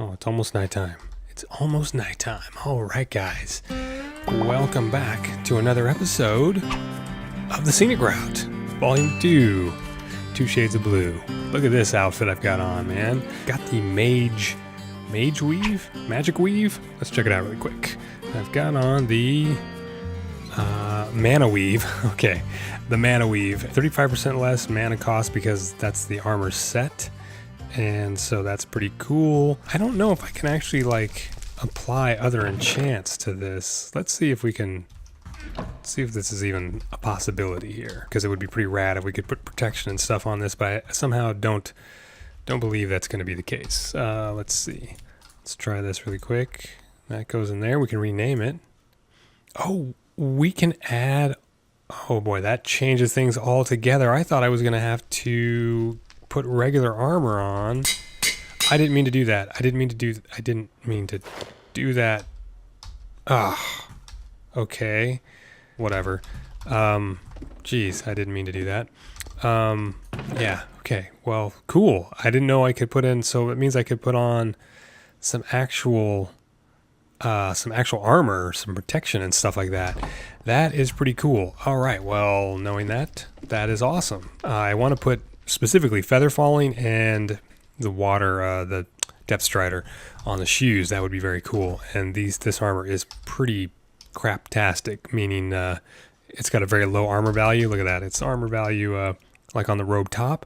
Oh, it's almost nighttime. It's almost nighttime. All right, guys. Welcome back to another episode of the Scenic Route, Volume 2. 2 Shades of Blue. Look at this outfit I've got on, man. Got the Magic Weave? Let's check it out really quick. I've got on the Mana Weave. Okay, the Mana Weave. 35% less mana cost because that's the armor set. And so that's pretty cool. I don't know if I can actually like apply other enchants to this. Let's see if we can see if this is even a possibility here, because it would be pretty rad if we could put protection and stuff on this, but I somehow don't believe that's going to be the case. Let's see. Let's try this really quick. That goes in there. We can rename it. Oh, we can add... Oh boy, that changes things altogether. I thought I was going to have to put regular armor on. I didn't mean to do that. I didn't mean to do that. Ah, okay. Whatever. Geez, I didn't mean to do that. Yeah, okay. Well, cool. I didn't know I could put in, so it means I could put on some actual armor, some protection and stuff like that. That is pretty cool. All right, well, knowing that is awesome. I want to put specifically feather falling and the water, the depth strider on the shoes. That would be very cool. And this armor is pretty craptastic, meaning it's got a very low armor value. Look at that. It's armor value like on the robe top.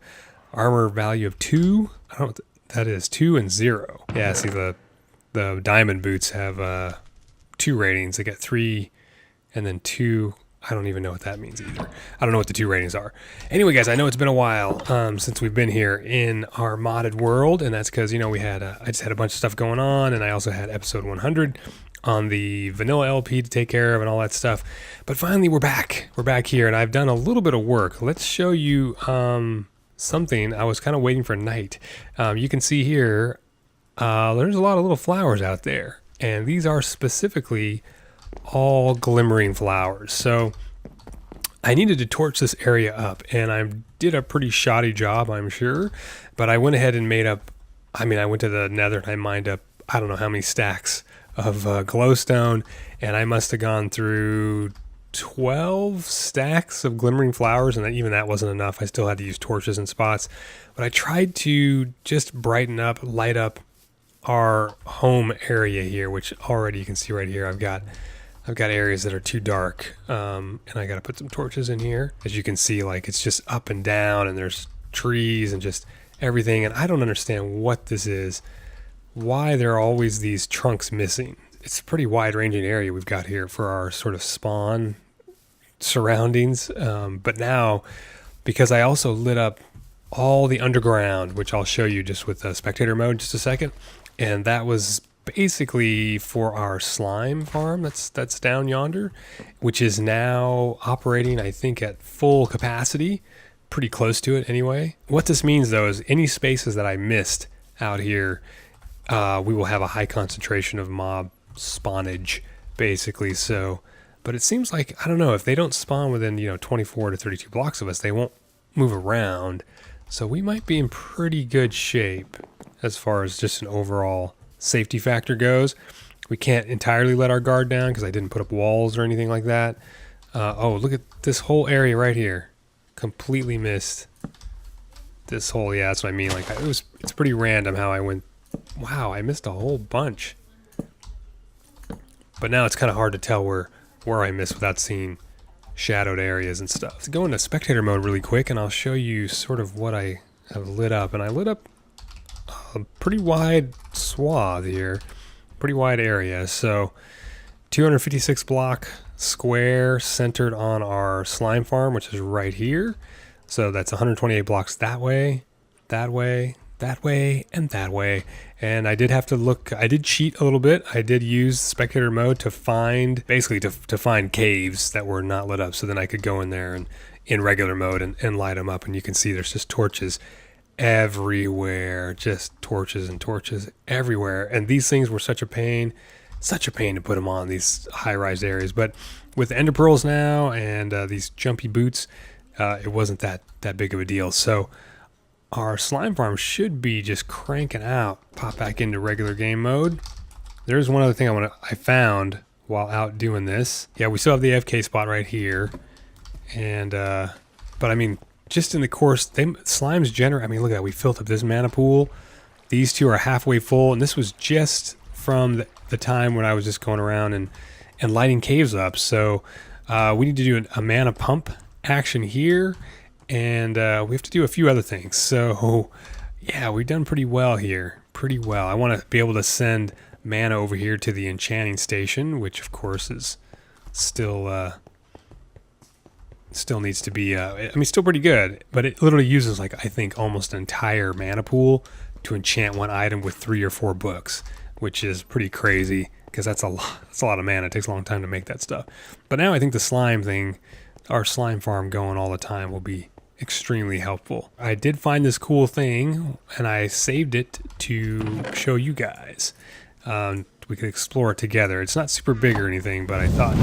Armor value of 2. I don't know what that is. 2 and 0. Yeah, see the diamond boots have 2 ratings. They get 3 and then 2. I don't even know what that means either. I don't know what the 2 ratings are. Anyway, guys, I know it's been a while since we've been here in our modded world, and that's because, you know, I just had a bunch of stuff going on, and I also had episode 100 on the vanilla LP to take care of and all that stuff. But finally, we're back. We're back here, and I've done a little bit of work. Let's show you something. I was kind of waiting for night. You can see here, there's a lot of little flowers out there, and these are specifically all glimmering flowers. So I needed to torch this area up, and I did a pretty shoddy job, I'm sure, but I went ahead and I went to the nether and I mined up I don't know how many stacks of glowstone, and I must have gone through 12 stacks of glimmering flowers, and even that wasn't enough. I still had to use torches in spots, but I tried to just brighten up, light up our home area here, which already you can see right here. I've got areas that are too dark, and I got to put some torches in here. As you can see, like, it's just up and down, and there's trees and just everything, and I don't understand what this is, why there are always these trunks missing. It's a pretty wide-ranging area we've got here for our sort of spawn surroundings, but now, because I also lit up all the underground, which I'll show you just with the Spectator Mode in just a second, and that was basically for our slime farm that's down yonder, which is now operating, I think, at full capacity, pretty close to it anyway. What this means, though, is any spaces that I missed out here, we will have a high concentration of mob spawnage, basically. So, but it seems like, I don't know, if they don't spawn within 24 to 32 blocks of us, they won't move around. So we might be in pretty good shape as far as just an overall safety factor goes. We can't entirely let our guard down because I didn't put up walls or anything like that. Oh, look at this whole area right here. Completely missed this whole, yeah, that's what I mean. Like, it's pretty random how I went. Wow, I missed a whole bunch. But now it's kind of hard to tell where I missed without seeing shadowed areas and stuff. Let's go into spectator mode really quick, and I'll show you sort of what I have lit up. And I lit up a pretty wide swath here, pretty wide area. So 256 block square centered on our slime farm, which is right here. So that's 128 blocks that way, that way, that way, and that way. And I did have to look, I did cheat a little bit. I did use spectator mode to find, basically to find caves that were not lit up, so then I could go in there and in regular mode and light them up. And you can see there's just torches everywhere, just torches and torches everywhere. And these things were such a pain to put them on these high-rise areas. But with ender pearls now and these jumpy boots, it wasn't that big of a deal. So our slime farm should be just cranking out. Pop back into regular game mode. There's one other thing I found while out doing this. Yeah, we still have the FK spot right here. And, but I mean, just in the course, slimes generate, I mean, look at that, we filled up this mana pool. These two are halfway full, and this was just from the time when I was just going around and lighting caves up. So we need to do a mana pump action here, and we have to do a few other things. So yeah, we've done pretty well here, pretty well. I want to be able to send mana over here to the enchanting station, which of course is still needs to be, I mean, still pretty good, but it literally uses, like, I think almost an entire mana pool to enchant one item with 3 or 4 books, which is pretty crazy because that's a lot of mana. It takes a long time to make that stuff. But now I think the slime thing, our slime farm going all the time, will be extremely helpful. I did find this cool thing and I saved it to show you guys. We could explore it together. It's not super big or anything, but I thought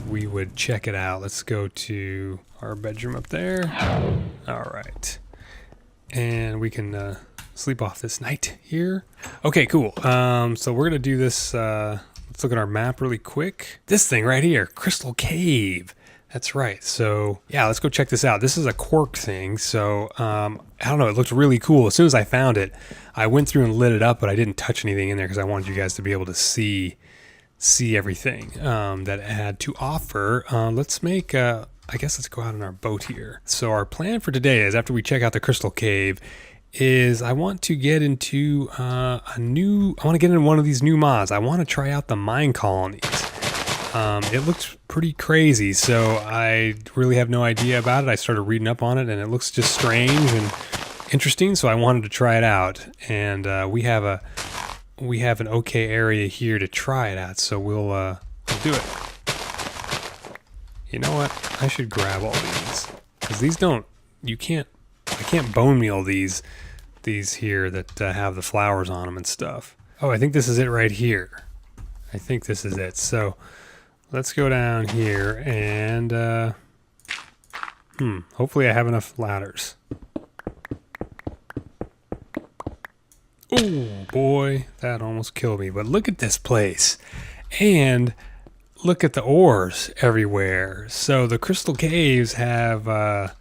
we would check it out. Let's go to our bedroom up there. All right. And we can sleep off this night here. Okay, cool. So we're gonna do this. Let's look at our map really quick. This thing right here, Crystal Cave. That's right. So yeah, let's go check this out. This is a Quark thing. So I don't know, it looked really cool. As soon as I found it, I went through and lit it up, but I didn't touch anything in there because I wanted you guys to be able to see everything that it had to offer. Let's make, I guess let's go out on our boat here. So our plan for today is, after we check out the Crystal Cave, is I want to get into I want to get into one of these new mods. I want to try out the MineColonies. It looks pretty crazy, so I really have no idea about it. I started reading up on it, and it looks just strange and interesting, so I wanted to try it out. And we have an okay area here to try it at, so we'll do it. You know what? I should grab all these, because these don't. I can't bone meal these here that have the flowers on them and stuff. Oh, I think this is it right here. I think this is it. So let's go down here and hopefully I have enough ladders. Oh boy, that almost killed me. But look at this place. And look at the ores everywhere. So the Crystal Caves have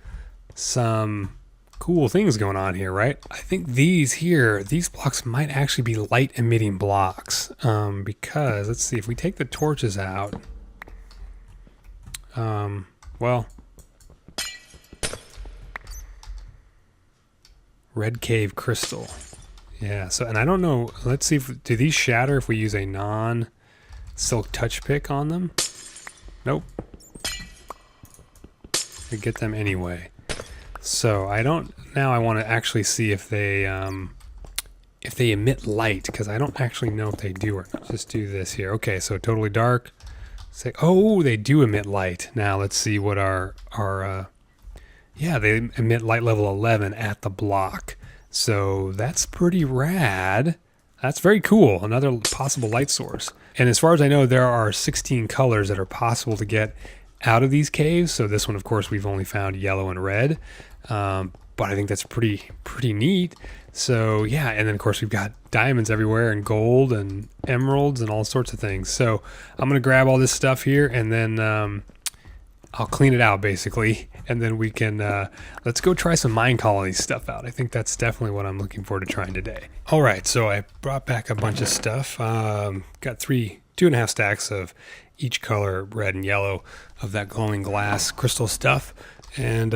some cool things going on here, right? I think these blocks might actually be light emitting blocks, because let's see, if we take the torches out, well, red cave crystal, yeah. So, and I don't know, let's see, do these shatter if we use a non-silk touch pick on them? Nope. We get them anyway. So now I want to actually see if they emit light, because I don't actually know if they do or not. Just do this here. Okay, so totally dark. Say, oh, they do emit light. Now let's see what yeah, they emit light level 11 at the block. So that's pretty rad. That's very cool. Another possible light source. And as far as I know, there are 16 colors that are possible to get out of these caves. So this one, of course, we've only found yellow and red. But I think that's pretty neat. So yeah, and then of course we've got diamonds everywhere and gold and emeralds and all sorts of things. So I'm gonna grab all this stuff here and then I'll clean it out basically, and then we can let's go try some MineColonies stuff out. I think that's definitely what I'm looking forward to trying today. All right, so I brought back a bunch of stuff. Got 2.5 stacks of each color, red and yellow, of that glowing glass crystal stuff, and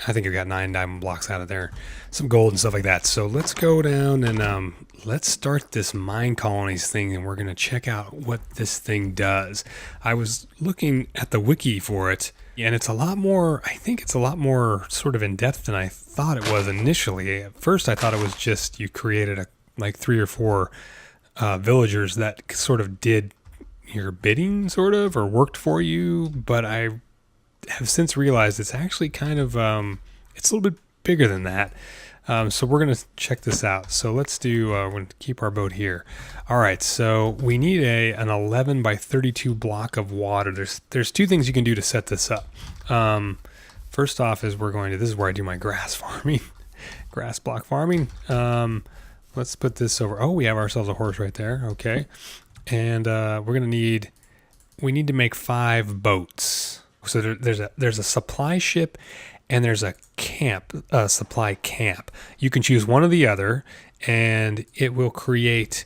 I think I got 9 diamond blocks out of there, some gold and stuff like that. So let's go down and let's start this MineColonies thing, and we're going to check out what this thing does. I was looking at the wiki for it, and it's a lot more, I think it's a lot more sort of in depth than I thought it was initially. At first I thought it was just you created like 3 or 4 villagers that sort of did your bidding, sort of, or worked for you, but I have since realized it's actually kind of it's a little bit bigger than that. So we're gonna check this out. So let's do we're gonna keep our boat here. All right, so we need an 11 by 32 block of water. There's 2 things you can do to set this up. First off is this is where I do my grass farming, Grass block farming. Let's put this over. Oh, we have ourselves a horse right there. Okay. And we're gonna need. We need to make 5 boats. So there's a supply ship, and there's a camp, a supply camp. You can choose one or the other, and it will create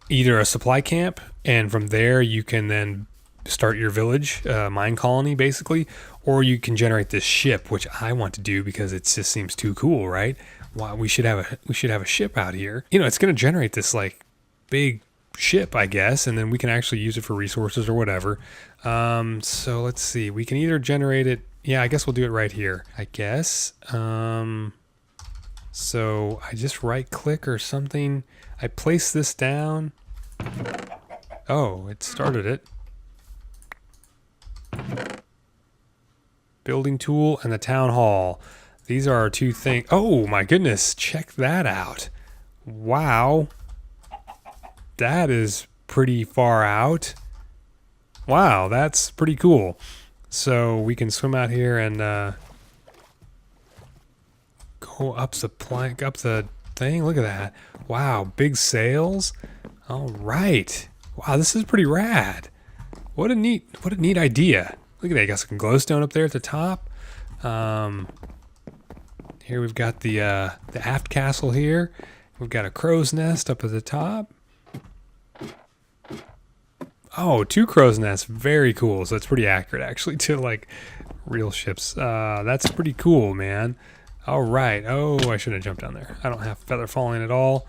either a supply camp, and from there you can then start your village, mine colony basically, or you can generate this ship, which I want to do because it just seems too cool, right? Wow, we should have a ship out here. You know, it's going to generate this like big ship, I guess, and then we can actually use it for resources or whatever. So let's see. We can either generate it. Yeah, I guess we'll do it right here. I guess. So I just right click or something. I place this down. Oh, it started it. Building tool and the town hall. These are our 2 things. Oh my goodness, check that out. Wow. That is pretty far out. Wow, that's pretty cool. So we can swim out here and go up the plank, up the thing. Look at that. Wow, big sails. All right. Wow, this is pretty rad. What a neat idea. Look at that. You got some glowstone up there at the top. Here we've got the aft castle here. We've got a crow's nest up at the top. Oh, 2 crow's nests. Very cool. So it's pretty accurate actually to like real ships. That's pretty cool, man. All right. Oh, I shouldn't have jumped down there. I don't have feather falling at all.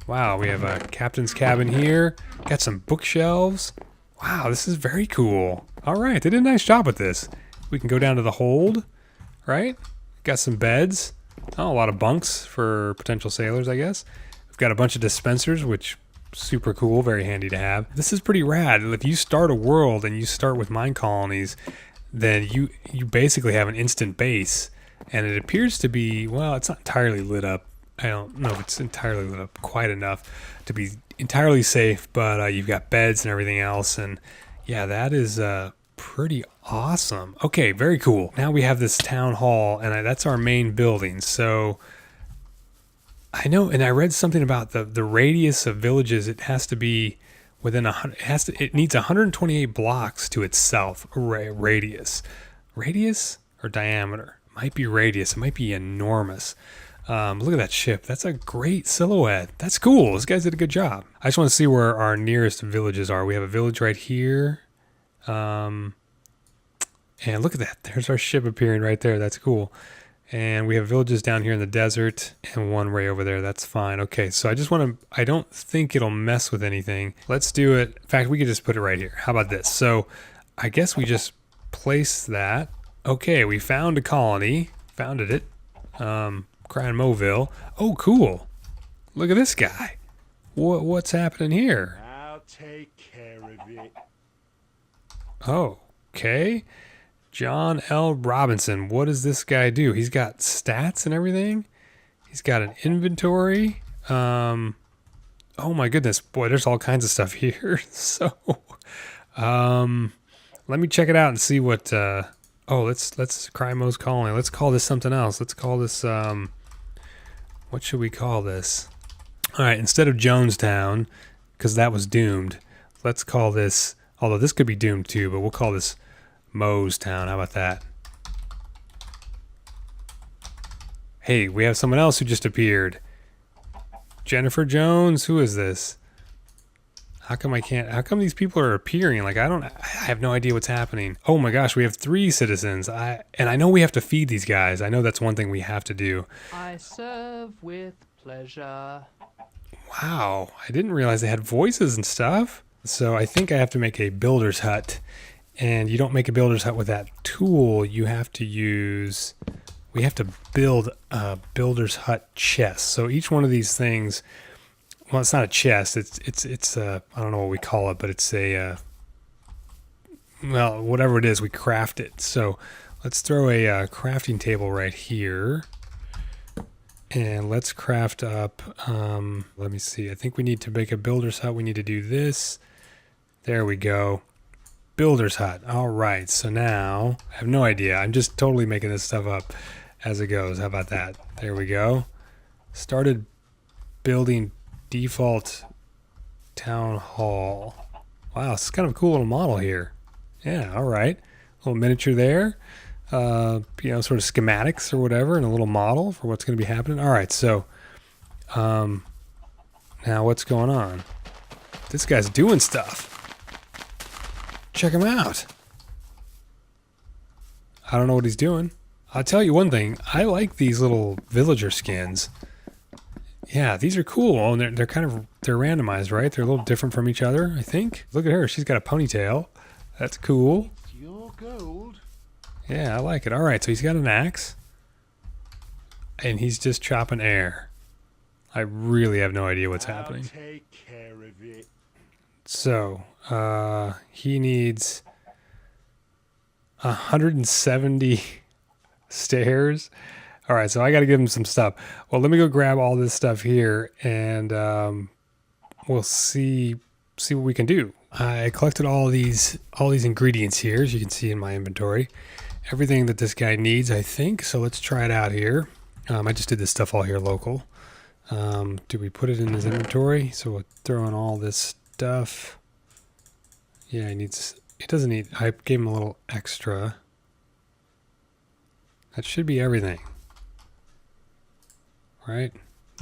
Wow, we have a captain's cabin here. Got some bookshelves. Wow, this is very cool. All right, they did a nice job with this. We can go down to the hold, right? Got some beds. Oh, a lot of bunks for potential sailors, I guess. We've got a bunch of dispensers, which super cool, very handy to have. This is pretty rad. If you start a world and you start with MineColonies, then you basically have an instant base, and it appears to be, well, it's not entirely lit up. I don't know if it's entirely lit up quite enough to be entirely safe, but you've got beds and everything else, and yeah, that is pretty awesome. Okay, very cool. Now we have this town hall, and that's our main building. So I know, and I read something about the radius of villages. It has to be within it needs 128 blocks to itself. Radius or diameter? Might be radius. It might be enormous. Look at that ship. That's a great silhouette. That's cool. Those guys did a good job. I just want to see where our nearest villages are. We have a village right here. And look at that. There's our ship appearing right there. That's cool. And we have villages down here in the desert and one way over there. That's fine. Okay, so I don't think it'll mess with anything. Let's do it. In fact, we could just put it right here. How about this? So I guess we just place that. Okay, we found a colony. Founded it. CryinMo. Oh, cool. Look at this guy. What's happening here? I'll take care of it. Oh, okay. John L. Robinson. What does this guy do? He's got stats and everything. He's got an inventory. Oh my goodness. Boy, there's all kinds of stuff here. So, let me check it out and see what, let's CryinMo's colony. Let's call this something else. Let's call this, what should we call this? All right, instead of Jonestown, because that was doomed, let's call this, although this could be doomed too, but we'll call this Mo's Town. How about that? Hey, we have someone else who just appeared. Jennifer Jones. Who is this? How come these people are appearing? Like, I have no idea what's happening. Oh my gosh, we have 3 citizens. And I know we have to feed these guys. I know that's one thing we have to do. I serve with pleasure. Wow, I didn't realize they had voices and stuff. So I think I have to make a builder's hut. And you don't make a builder's hut with that tool. You have to we have to build a builder's hut chest. So each one of these things, well, it's not a chest. It's I don't know what we call it, but it's a, well, whatever it is, we craft it. So let's throw a crafting table right here. And let's craft up, let me see. I think we need to make a builder's hut. We need to do this. There we go. Builder's hut. All right. So now I have no idea. I'm just totally making this stuff up. as it goes. How about that? There we go. Started building default town hall. Wow, this is kind of a cool little model here. Yeah, all right. Little miniature there. You know, sort of schematics or whatever, and a little model for what's going to be happening. All right, so now what's going on? This guy's doing stuff. Check him out. I don't know what he's doing. I'll tell you one thing. I like these little villager skins. Yeah, these are cool. And they're randomized, right? They're a little different from each other, I think. Look at her. She's got a ponytail. That's cool. It's your gold. Yeah, I like it. All right, so he's got an axe. And he's just chopping air. I really have no idea what's happening. Take care of it. So, he needs 170 stairs. All right, so I got to give him some stuff. Well, let me go grab all this stuff here, and we'll see what we can do. I collected all these ingredients here, as you can see in my inventory. Everything that this guy needs, I think. So let's try it out here. I just did this stuff all here local. Do we put it in his inventory? So we'll throw in all this stuff. Yeah, it doesn't need, I gave him a little extra. That should be everything. Right?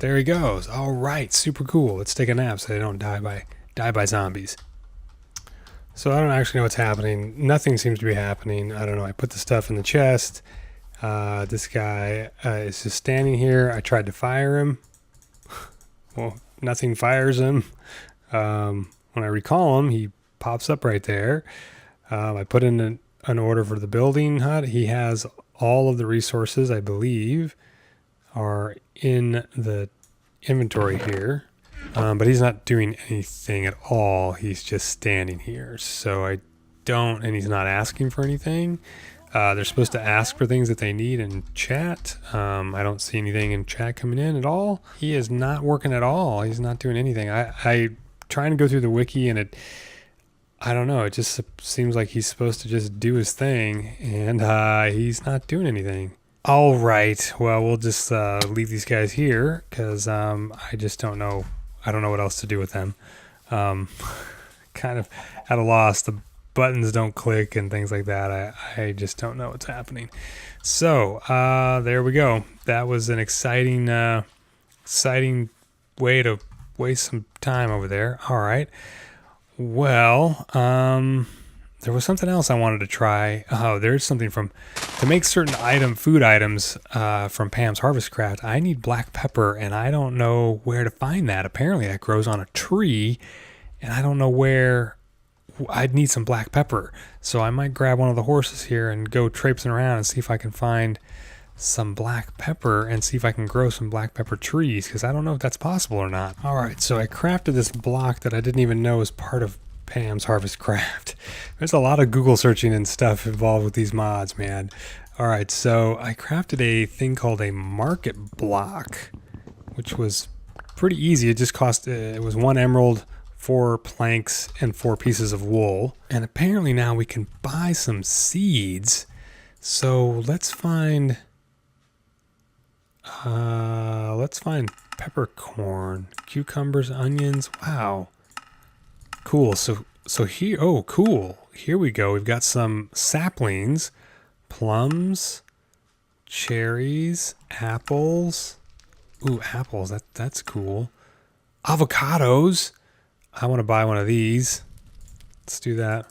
There he goes. All right, super cool. Let's take a nap so they don't die by zombies. So I don't actually know what's happening. Nothing seems to be happening. I don't know. I put the stuff in the chest. This guy is just standing here. I tried to fire him. Well, nothing fires him. When I recall him, he pops up right there. I put in an order for the building hut. He has all of the resources, I believe, are in the inventory here. But he's not doing anything at all. He's just standing here. So and he's not asking for anything. They're supposed to ask for things that they need in chat. I don't see anything in chat coming in at all. He is not working at all. He's not doing anything. I trying to go through the wiki, and I don't know. It just seems like he's supposed to just do his thing, and he's not doing anything. All right. Well, we'll just leave these guys here because I just don't know. I don't know what else to do with them. Kind of at a loss. The buttons don't click and things like that. I just don't know what's happening. So there we go. That was an exciting way to waste some time over there. All right. Well, there was something else I wanted to try. Oh, there's something to make certain food items from Pam's Harvestcraft. I need black pepper, and I don't know where to find that. Apparently that grows on a tree, and I don't know where I'd need some black pepper. So I might grab one of the horses here and go traipsing around and see if I can find some black pepper and see if I can grow some black pepper trees, because I don't know if that's possible or not. All right, so I crafted this block that I didn't even know was part of Pam's Harvestcraft. There's a lot of Google searching and stuff involved with these mods, man. All right, so I crafted a thing called a market block, which was pretty easy. It just cost, it was 1 emerald, 4 planks, and 4 pieces of wool. And apparently now we can buy some seeds. So let's find peppercorn, cucumbers, onions. Wow. Cool. So here, oh, cool. Here we go. We've got some saplings, plums, cherries, apples. Ooh, apples. That's cool. Avocados. I want to buy one of these. Let's do that.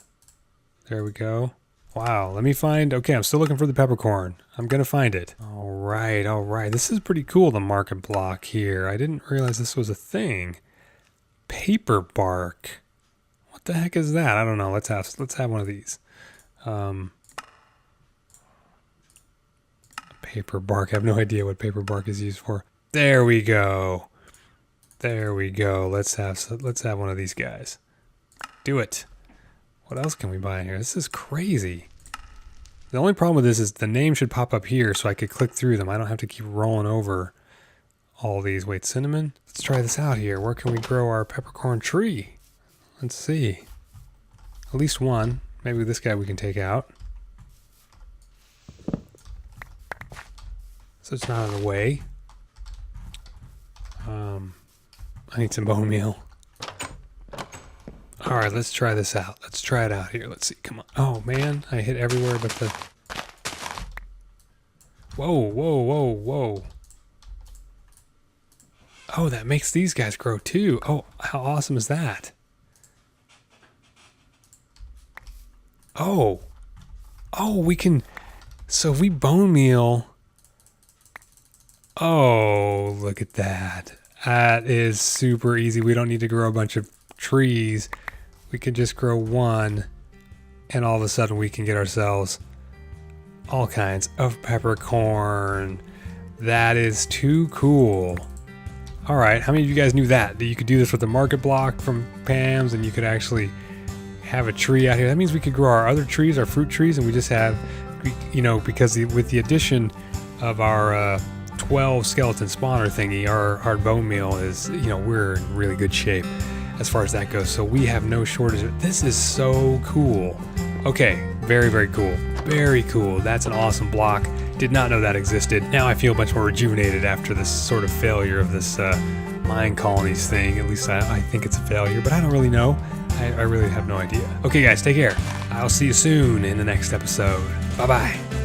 There we go. Wow. Let me find. Okay, I'm still looking for the peppercorn. I'm going to find it. All right. All right. This is pretty cool, the market block here. I didn't realize this was a thing. Paper bark. What the heck is that? I don't know. Let's have one of these. Paper bark. I have no idea what paper bark is used for. There we go. There we go. Let's have one of these guys. Do it. What else can we buy in here? This is crazy. The only problem with this is the name should pop up here so I could click through them. I don't have to keep rolling over all these. Wait, cinnamon? Let's try this out here. Where can we grow our peppercorn tree? Let's see. At least one. Maybe this guy we can take out. so it's not in the way. I need some bone meal. All right, let's try this out. Let's try it out here. Let's see. Come on. Oh man, I hit everywhere but the. Whoa, whoa, whoa, whoa. Oh, that makes these guys grow too. Oh, how awesome is that? Oh. Oh, we can. So if we bone meal. Oh, look at that. That is super easy. We don't need to grow a bunch of trees. We can just grow one, and all of a sudden we can get ourselves all kinds of peppercorn. That is too cool. All right, how many of you guys knew that you could do this with a market block from Pam's, and you could actually have a tree out here? That means we could grow our other trees, our fruit trees, and we just have, you know, because with the addition of our 12 skeleton spawner thingy, our bone meal is, you know, we're in really good shape as far as that goes. So we have no shortage of. This is so cool. Okay, very, very cool. Very cool. That's an awesome block. Did not know that existed. Now I feel much more rejuvenated after this sort of failure of this MineColonies thing. At least I think it's a failure, but I don't really know. I really have no idea. Okay guys, take care. I'll see you soon in the next episode. Bye-bye.